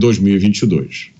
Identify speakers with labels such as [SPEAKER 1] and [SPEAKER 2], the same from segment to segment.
[SPEAKER 1] 2022.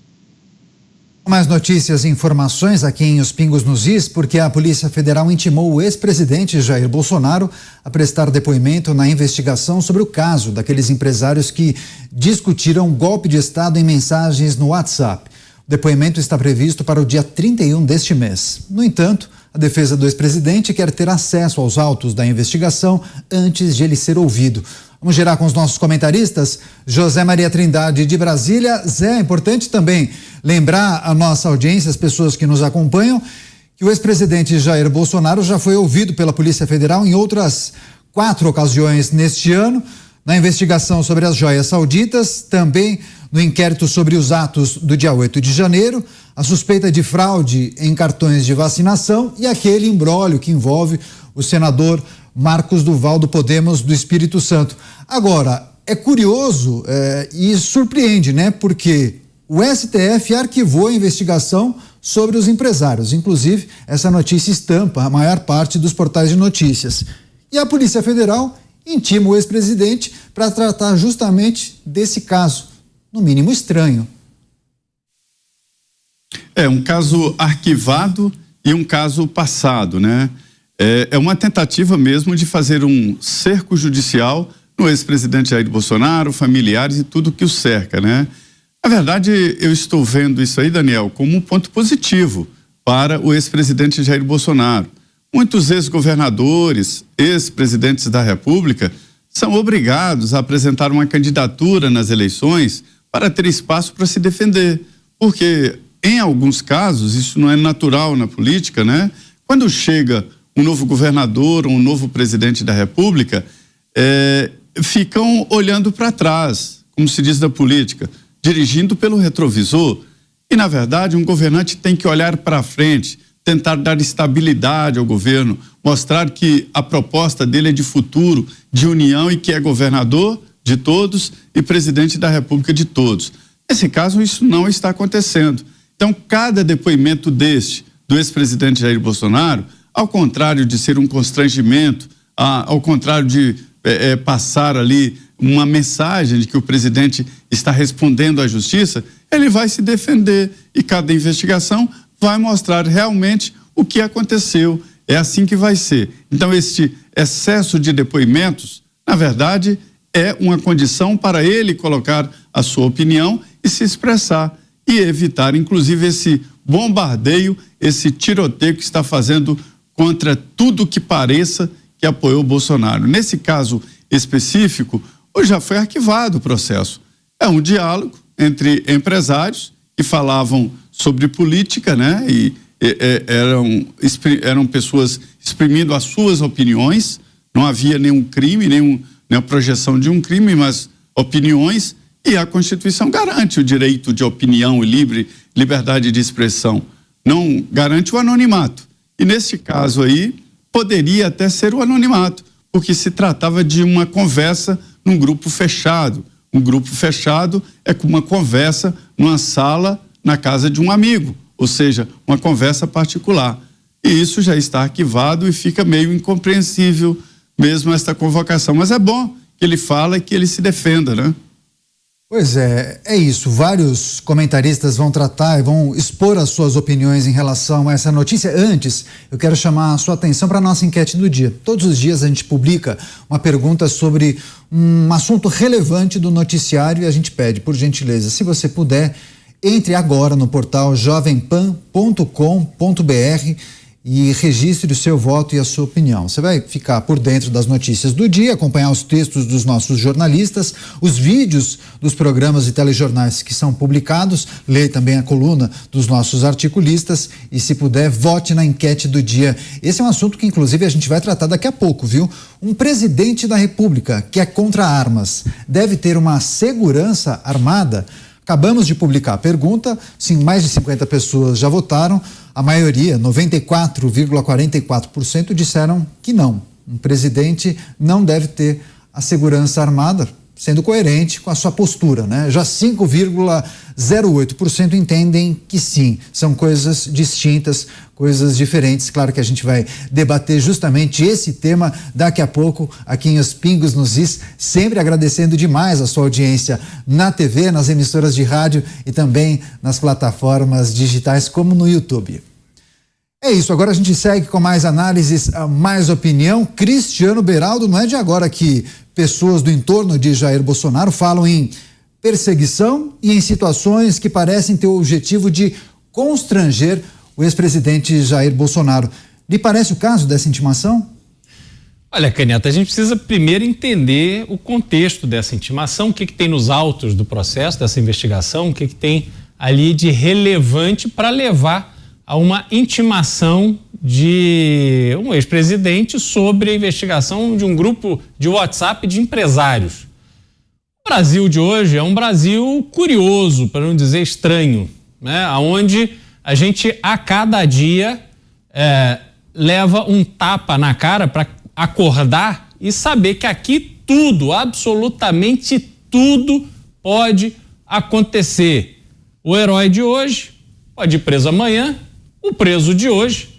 [SPEAKER 2] Mais notícias e informações aqui em Os Pingos nos Is, porque a Polícia Federal intimou o ex-presidente Jair Bolsonaro a prestar depoimento na investigação sobre o caso daqueles empresários que discutiram golpe de Estado em mensagens no WhatsApp. O depoimento está previsto para o dia 31 deste mês. No entanto, a defesa do ex-presidente quer ter acesso aos autos da investigação antes de ele ser ouvido. Vamos gerar com os nossos comentaristas. José Maria Trindade de Brasília. Zé, é importante também lembrar a nossa audiência, as pessoas que nos acompanham, que o ex-presidente Jair Bolsonaro já foi ouvido pela Polícia Federal em outras 4 ocasiões neste ano, na investigação sobre as joias sauditas, também no inquérito sobre os atos do dia 8 de janeiro, a suspeita de fraude em cartões de vacinação e aquele imbróglio que envolve o senador Marcos Duval do Podemos do Espírito Santo. Agora, é curioso e surpreende, né? Porque o STF arquivou a investigação sobre os empresários. Inclusive, essa notícia estampa a maior parte dos portais de notícias. E a Polícia Federal intima o ex-presidente para tratar justamente desse caso, no mínimo estranho.
[SPEAKER 3] É um caso arquivado e um caso passado, né? É uma tentativa mesmo de fazer um cerco judicial no ex-presidente Jair Bolsonaro, familiares e tudo que o cerca, né? Na verdade, eu estou vendo isso aí, Daniel, como um ponto positivo para o ex-presidente Jair Bolsonaro. Muitos ex-governadores, ex-presidentes da República são obrigados a apresentar uma candidatura nas eleições para ter espaço para se defender, porque em alguns casos isso não é natural na política, né? Quando chega um novo governador, um novo presidente da República, ficam olhando para trás, como se diz da política, dirigindo pelo retrovisor. E, na verdade, um governante tem que olhar para frente, tentar dar estabilidade ao governo, mostrar que a proposta dele é de futuro, de união e que é governador de todos e presidente da República de todos. Nesse caso, isso não está acontecendo. Então, cada depoimento do ex-presidente Jair Bolsonaro, ao contrário de ser um constrangimento, ao contrário de passar ali uma mensagem de que o presidente está respondendo à justiça, ele vai se defender e cada investigação vai mostrar realmente o que aconteceu. É assim que vai ser. Então, este excesso de depoimentos, na verdade, é uma condição para ele colocar a sua opinião e se expressar e evitar, inclusive, esse bombardeio, esse tiroteio que está fazendo contra tudo que pareça que apoiou o Bolsonaro. Nesse caso específico, hoje já foi arquivado o processo. É um diálogo entre empresários que falavam sobre política, né? E eram pessoas exprimindo as suas opiniões, não havia nenhum crime, nenhuma projeção de um crime, mas opiniões, e a Constituição garante o direito de opinião e liberdade de expressão, não garante o anonimato. E nesse caso aí, poderia até ser o anonimato, porque se tratava de uma conversa num grupo fechado. Um grupo fechado é como uma conversa numa sala na casa de um amigo, ou seja, uma conversa particular. E isso já está arquivado e fica meio incompreensível mesmo esta convocação. Mas é bom que ele fala e que ele se defenda, né?
[SPEAKER 2] Pois é isso. Vários comentaristas vão tratar e vão expor as suas opiniões em relação a essa notícia. Antes, eu quero chamar a sua atenção para a nossa enquete do dia. Todos os dias a gente publica uma pergunta sobre um assunto relevante do noticiário e a gente pede, por gentileza, se você puder, entre agora no portal jovempan.com.br e registre o seu voto e a sua opinião. Você vai ficar por dentro das notícias do dia, acompanhar os textos dos nossos jornalistas, os vídeos dos programas e telejornais que são publicados, leia também a coluna dos nossos articulistas e, se puder, vote na enquete do dia. Esse é um assunto que, inclusive, a gente vai tratar daqui a pouco, viu? Um presidente da República que é contra armas deve ter uma segurança armada? Acabamos de publicar a pergunta, sim, mais de 50 pessoas já votaram, a maioria, 94,44%, disseram que não. Um presidente não deve ter a segurança armada, sendo coerente com a sua postura, né? Já 5,08% entendem que sim, são coisas distintas, coisas diferentes. Claro que a gente vai debater justamente esse tema daqui a pouco aqui em Os Pingos nos Is, sempre agradecendo demais a sua audiência na TV, nas emissoras de rádio e também nas plataformas digitais como no YouTube. É isso, agora a gente segue com mais análises, mais opinião. Cristiano Beraldo, não é de agora que pessoas do entorno de Jair Bolsonaro falam em perseguição e em situações que parecem ter o objetivo de constranger o ex-presidente Jair Bolsonaro. Lhe parece o caso dessa intimação?
[SPEAKER 1] Olha, Caneta, a gente precisa primeiro entender o contexto dessa intimação, o que tem nos autos do processo, dessa investigação, o que tem ali de relevante para levar a uma intimação de um ex-presidente sobre a investigação de um grupo de WhatsApp de empresários. O Brasil de hoje é um Brasil curioso, para não dizer estranho, né? Onde a gente a cada dia leva um tapa na cara para acordar e saber que aqui tudo, absolutamente tudo pode acontecer. O herói de hoje pode ir preso amanhã, o preso de hoje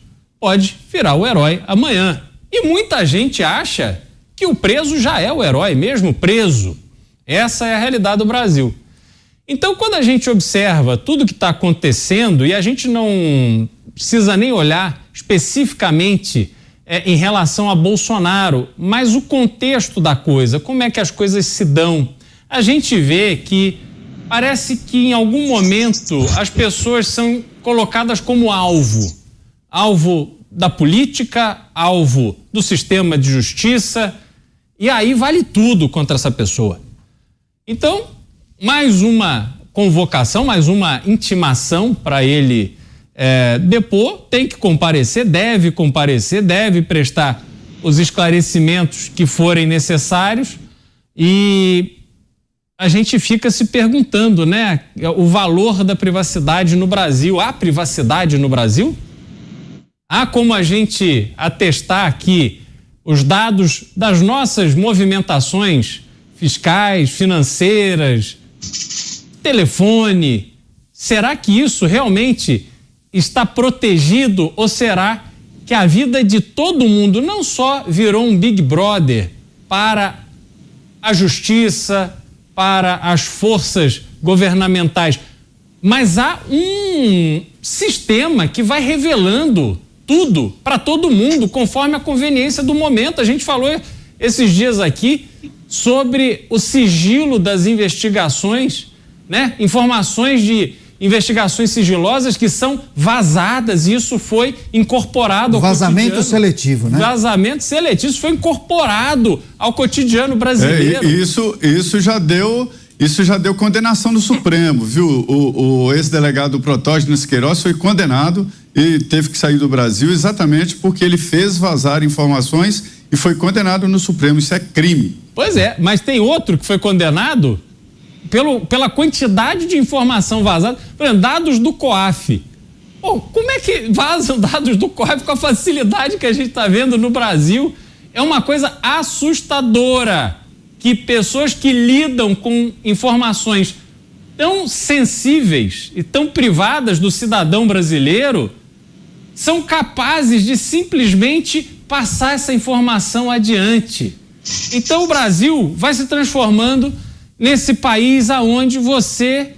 [SPEAKER 1] pode virar o herói amanhã. E muita gente acha que o preso já é o herói, mesmo preso. Essa é a realidade do Brasil. Então, quando a gente observa tudo que está acontecendo, e a gente não precisa nem olhar especificamente em relação a Bolsonaro, mas o contexto da coisa, como é que as coisas se dão, a gente vê que parece que em algum momento as pessoas são colocadas como alvo da política, alvo do sistema de justiça, e aí vale tudo contra essa pessoa. Então, mais uma convocação, mais uma intimação para ele depor, tem que comparecer, deve prestar os esclarecimentos que forem necessários, e a gente fica se perguntando, né, o valor da privacidade no Brasil. Há privacidade no Brasil? Há como a gente atestar aqui os dados das nossas movimentações fiscais, financeiras, telefone? Será que isso realmente está protegido, ou será que a vida de todo mundo não só virou um Big Brother para a justiça, para as forças governamentais, mas há um sistema que vai revelando tudo para todo mundo conforme a conveniência do momento? A gente falou esses dias aqui sobre o sigilo das investigações, né? Informações de investigações sigilosas que são vazadas, e isso foi incorporado ao
[SPEAKER 2] vazamento
[SPEAKER 1] cotidiano.
[SPEAKER 2] seletivo, né? Vazamento
[SPEAKER 1] seletivo, isso foi incorporado ao cotidiano brasileiro.
[SPEAKER 3] Isso já deu condenação no Supremo, viu? O ex-delegado Protógenes Queiroz foi condenado e teve que sair do Brasil exatamente porque ele fez vazar informações e foi condenado no Supremo. Isso é crime.
[SPEAKER 1] Pois é, mas tem outro que foi condenado pela quantidade de informação vazada. Por exemplo, dados do COAF. Pô, como é que vazam dados do COAF com a facilidade que a gente está vendo no Brasil? É uma coisa assustadora que pessoas que lidam com informações tão sensíveis e tão privadas do cidadão brasileiro são capazes de simplesmente passar essa informação adiante. Então o Brasil vai se transformando nesse país aonde você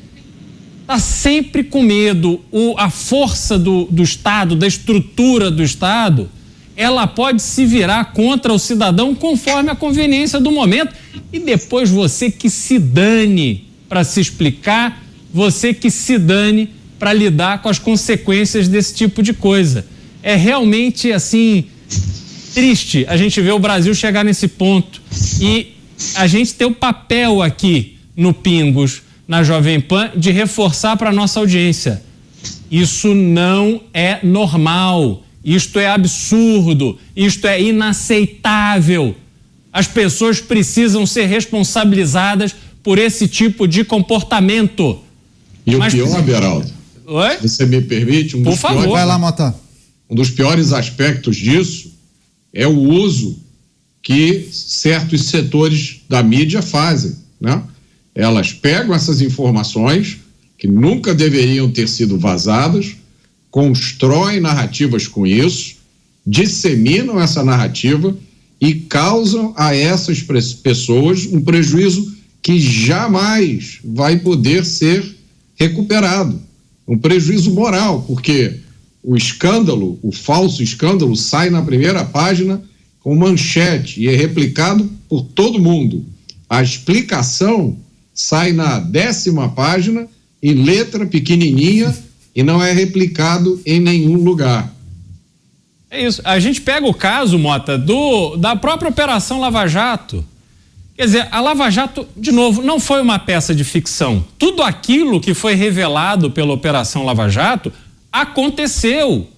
[SPEAKER 1] está sempre com medo. A força do Estado, da estrutura do Estado, ela pode se virar contra o cidadão conforme a conveniência do momento. E depois você que se dane para se explicar, você que se dane para lidar com as consequências desse tipo de coisa. É realmente, assim, triste a gente ver o Brasil chegar nesse ponto. E a gente tem o papel aqui no Pingos, na Jovem Pan, de reforçar para a nossa audiência. Isso não é normal, isto é absurdo, isto é inaceitável. As pessoas precisam ser responsabilizadas por esse tipo de comportamento.
[SPEAKER 4] E o pior, Beraldo,
[SPEAKER 1] Oi?
[SPEAKER 4] Você me permite?
[SPEAKER 1] Por favor.
[SPEAKER 2] Vai lá, Mota.
[SPEAKER 4] Um dos piores aspectos disso é o uso que certos setores da mídia fazem, né? Elas pegam essas informações que nunca deveriam ter sido vazadas, constroem narrativas com isso, disseminam essa narrativa e causam a essas pessoas um prejuízo que jamais vai poder ser recuperado. Um prejuízo moral, porque o escândalo, o falso escândalo, sai na primeira página com manchete e é replicado por todo mundo. A explicação sai na 10ª página em letra pequenininha e não é replicado em nenhum lugar.
[SPEAKER 1] É isso. A gente pega o caso, Mota, da própria Operação Lava Jato. Quer dizer, a Lava Jato, de novo, não foi uma peça de ficção. Tudo aquilo que foi revelado pela Operação Lava Jato aconteceu.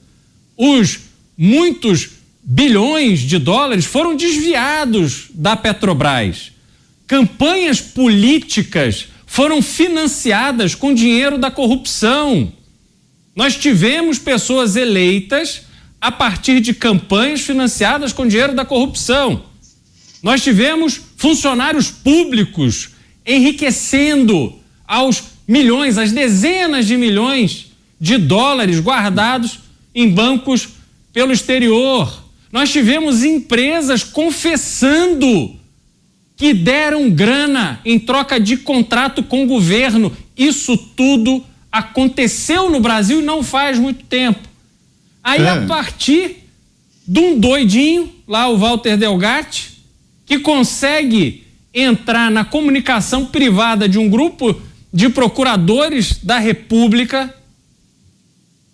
[SPEAKER 1] Os muitos bilhões de dólares foram desviados da Petrobras. Campanhas políticas foram financiadas com dinheiro da corrupção. Nós tivemos pessoas eleitas a partir de campanhas financiadas com dinheiro da corrupção. Nós tivemos funcionários públicos enriquecendo aos milhões, às dezenas de milhões de dólares guardados em bancos pelo exterior. Nós tivemos empresas confessando que deram grana em troca de contrato com o governo. Isso tudo aconteceu no Brasil e não faz muito tempo. Aí, a partir de um doidinho, lá o Walter Delgatti, que consegue entrar na comunicação privada de um grupo de procuradores da República,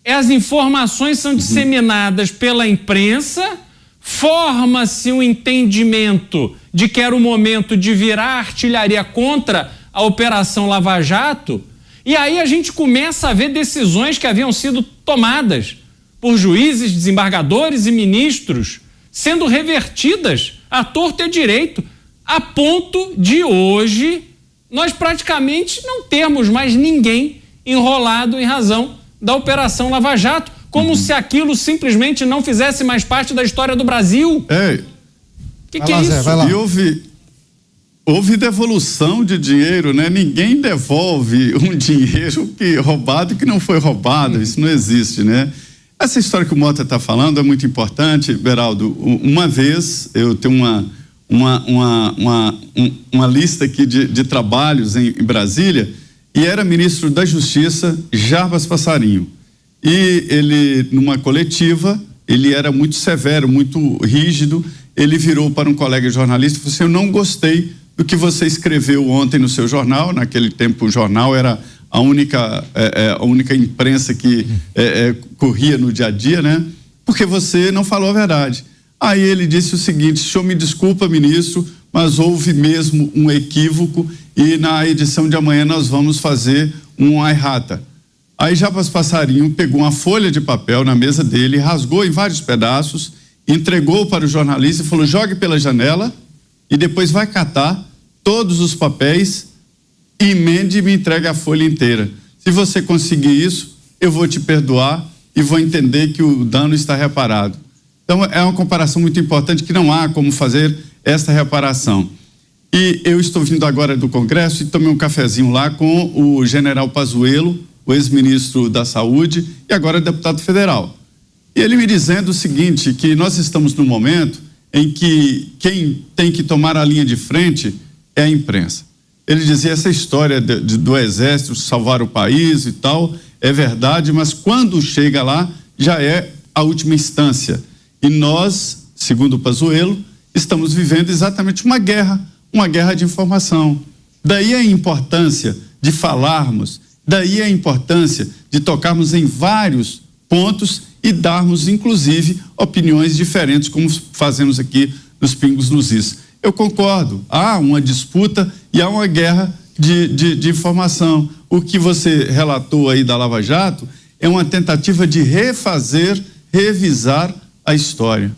[SPEAKER 1] as informações são disseminadas pela imprensa, forma-se um entendimento de que era o momento de virar artilharia contra a Operação Lava Jato, e aí a gente começa a ver decisões que haviam sido tomadas por juízes, desembargadores e ministros sendo revertidas à torto e à direito, a ponto de hoje nós praticamente não termos mais ninguém enrolado em razão da Operação Lava Jato, como se aquilo simplesmente não fizesse mais parte da história do Brasil. Que é isso?
[SPEAKER 3] E houve devolução de dinheiro, né? Ninguém devolve um dinheiro roubado que não foi roubado, isso não existe, né? Essa história que o Mota está falando é muito importante, Beraldo. Uma vez, eu tenho uma lista aqui de trabalhos em Brasília, e era ministro da Justiça Jarbas Passarinho. E ele, numa coletiva, ele era muito severo, muito rígido. Ele virou para um colega jornalista e falou assim: eu não gostei do que você escreveu ontem no seu jornal. Naquele tempo o jornal era a única imprensa que corria no dia a dia, né? Porque você não falou a verdade. Aí ele disse o seguinte: o senhor me desculpa, ministro, mas houve mesmo um equívoco e na edição de amanhã nós vamos fazer uma errata. Aí Jarbas Passarinho pegou uma folha de papel na mesa dele, rasgou em vários pedaços, entregou para o jornalista e falou: jogue pela janela e depois vai catar todos os papéis, emende e me entregue a folha inteira. Se você conseguir isso, eu vou te perdoar e vou entender que o dano está reparado. Então é uma comparação muito importante, que não há como fazer esta reparação. E eu estou vindo agora do Congresso e tomei um cafezinho lá com o general Pazuello, o ex-ministro da Saúde e agora deputado federal. E ele me dizendo o seguinte, que nós estamos num momento em que quem tem que tomar a linha de frente é a imprensa. Ele dizia: essa história do Exército salvar o país e tal, é verdade, mas quando chega lá, já é a última instância. E nós, segundo o Pazuello, estamos vivendo exatamente uma guerra de informação. Daí a importância de falarmos, daí a importância de tocarmos em vários pontos e darmos, inclusive, opiniões diferentes, como fazemos aqui nos Pingos nos Is. Eu concordo, há uma disputa e há uma guerra de informação. O que você relatou aí da Lava Jato é uma tentativa de revisar a história.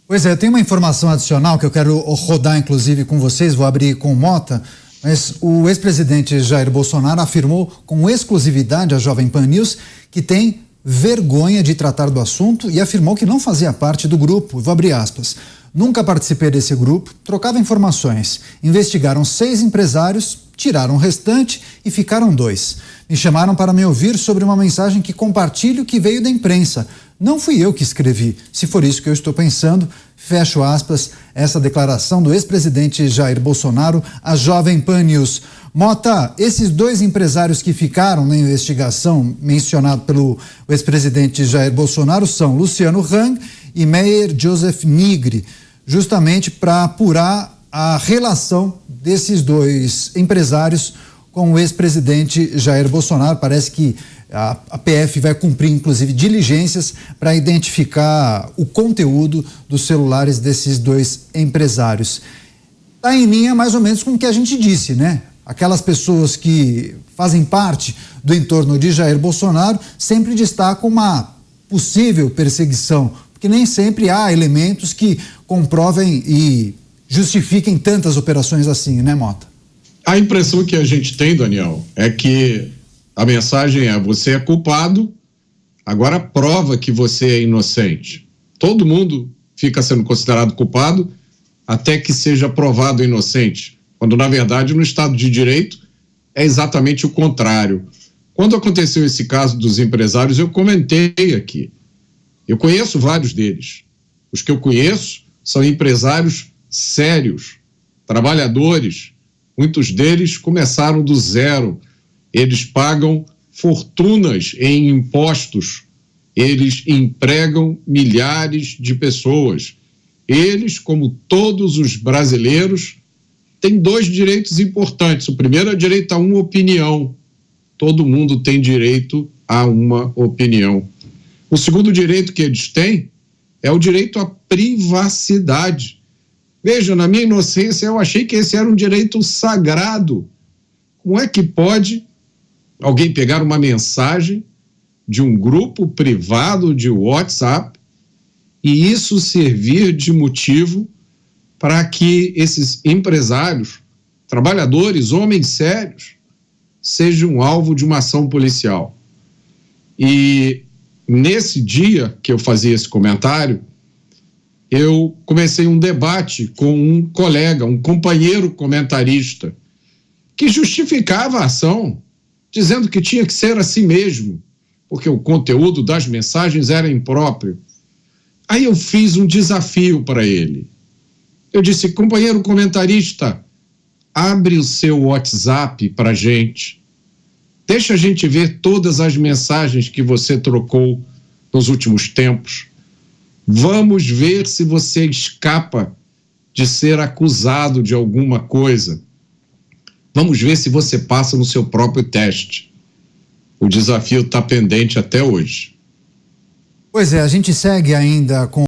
[SPEAKER 2] Pois é, tem uma informação adicional que eu quero rodar, inclusive, com vocês, vou abrir com o Mota, mas o ex-presidente Jair Bolsonaro afirmou com exclusividade à Jovem Pan News que tem vergonha de tratar do assunto e afirmou que não fazia parte do grupo. Vou abrir aspas. Nunca participei desse grupo, trocava informações. Investigaram 6 empresários, tiraram o restante e ficaram 2. Me chamaram para me ouvir sobre uma mensagem que compartilho que veio da imprensa. Não fui eu que escrevi, se for isso que eu estou pensando. Fecho aspas, essa declaração do ex-presidente Jair Bolsonaro à Jovem Pan News. Mota, esses 2 empresários que ficaram na investigação mencionado pelo ex-presidente Jair Bolsonaro são Luciano Hang e Meyer Joseph Nigri, justamente para apurar a relação desses 2 empresários com o ex-presidente Jair Bolsonaro. Parece que a PF vai cumprir, inclusive, diligências para identificar o conteúdo dos celulares desses 2 empresários. Está em linha mais ou menos com o que a gente disse, né? Aquelas pessoas que fazem parte do entorno de Jair Bolsonaro sempre destacam uma possível perseguição, porque nem sempre há elementos que comprovem e justifiquem tantas operações assim, né, Mota?
[SPEAKER 4] A impressão que a gente tem, Daniel, é que a mensagem é: você é culpado, agora prova que você é inocente. Todo mundo fica sendo considerado culpado até que seja provado inocente, quando na verdade no Estado de Direito é exatamente o contrário. Quando aconteceu esse caso dos empresários, eu comentei aqui. Eu conheço vários deles. Os que eu conheço são empresários sérios, trabalhadores. Muitos deles começaram do zero. Eles pagam fortunas em impostos. Eles empregam milhares de pessoas. Eles, como todos os brasileiros, têm 2 direitos importantes. O primeiro é o direito a uma opinião. Todo mundo tem direito a uma opinião. O segundo direito que eles têm é o direito à privacidade. Veja, na minha inocência, eu achei que esse era um direito sagrado. Como é que pode alguém pegar uma mensagem de um grupo privado de WhatsApp e isso servir de motivo para que esses empresários, trabalhadores, homens sérios, sejam alvo de uma ação policial? E nesse dia que eu fazia esse comentário, eu comecei um debate com um colega, um companheiro comentarista, que justificava a ação, dizendo que tinha que ser assim mesmo, porque o conteúdo das mensagens era impróprio. Aí eu fiz um desafio para ele. Eu disse: companheiro comentarista, abre o seu WhatsApp para a gente. Deixa a gente ver todas as mensagens que você trocou nos últimos tempos. Vamos ver se você escapa de ser acusado de alguma coisa. Vamos ver se você passa no seu próprio teste. O desafio está pendente até hoje.
[SPEAKER 2] Pois é, a gente segue ainda com